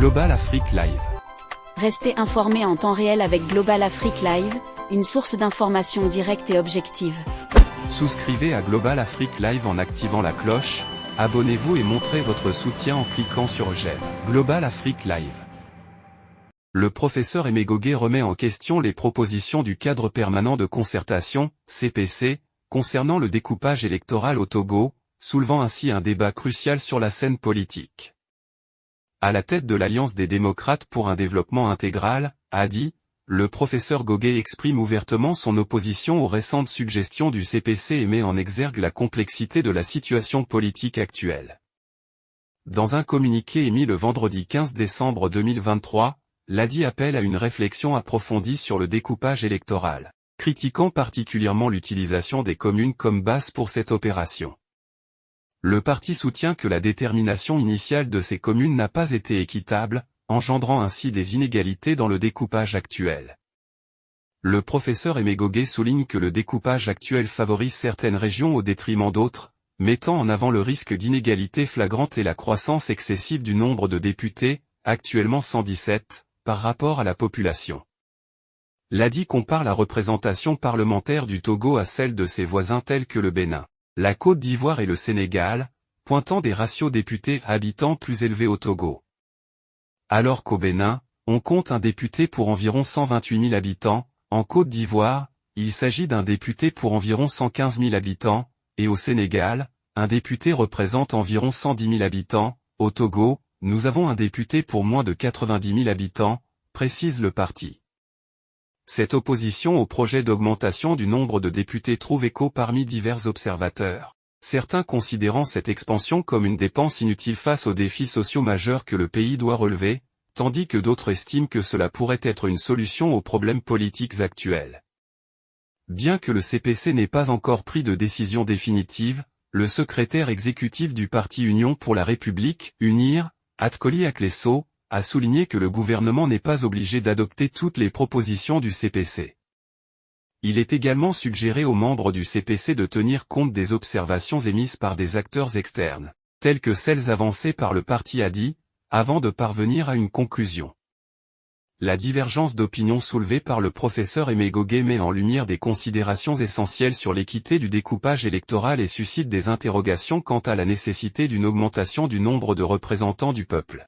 Global Afrique Live. Restez informés en temps réel avec Global Afrique Live, une source d'information directe et objective. Souscrivez à Global Afrique Live en activant la cloche, abonnez-vous et montrez votre soutien en cliquant sur j'aime. Global Afrique Live. Le professeur Emegoge remet en question les propositions du cadre permanent de concertation, CPC, concernant le découpage électoral au Togo, soulevant ainsi un débat crucial sur la scène politique. À la tête de l'Alliance des démocrates pour un développement intégral, ADI, le professeur Goge exprime ouvertement son opposition aux récentes suggestions du CPC et met en exergue la complexité de la situation politique actuelle. Dans un communiqué émis le vendredi 15 décembre 2023, l'ADI appelle à une réflexion approfondie sur le découpage électoral, critiquant particulièrement l'utilisation des communes comme base pour cette opération. Le parti soutient que la détermination initiale de ces communes n'a pas été équitable, engendrant ainsi des inégalités dans le découpage actuel. Le professeur Emegoge souligne que le découpage actuel favorise certaines régions au détriment d'autres, mettant en avant le risque d'inégalité flagrante et la croissance excessive du nombre de députés, actuellement 117, par rapport à la population. L'ADI compare la représentation parlementaire du Togo à celle de ses voisins tels que le Bénin, la Côte d'Ivoire et le Sénégal, pointant des ratios députés à habitants plus élevés au Togo. Alors qu'au Bénin, on compte un député pour environ 128 000 habitants, en Côte d'Ivoire, il s'agit d'un député pour environ 115 000 habitants, et au Sénégal, un député représente environ 110 000 habitants, au Togo, nous avons un député pour moins de 90 000 habitants, précise le parti. Cette opposition au projet d'augmentation du nombre de députés trouve écho parmi divers observateurs, certains considérant cette expansion comme une dépense inutile face aux défis sociaux majeurs que le pays doit relever, tandis que d'autres estiment que cela pourrait être une solution aux problèmes politiques actuels. Bien que le CPC n'ait pas encore pris de décision définitive, le secrétaire exécutif du parti Union pour la République, UNIR, Atkoli Akleso, a souligné que le gouvernement n'est pas obligé d'adopter toutes les propositions du CPC. Il est également suggéré aux membres du CPC de tenir compte des observations émises par des acteurs externes, telles que celles avancées par le parti ADI, avant de parvenir à une conclusion. La divergence d'opinion soulevée par le professeur Emegoge met en lumière des considérations essentielles sur l'équité du découpage électoral et suscite des interrogations quant à la nécessité d'une augmentation du nombre de représentants du peuple.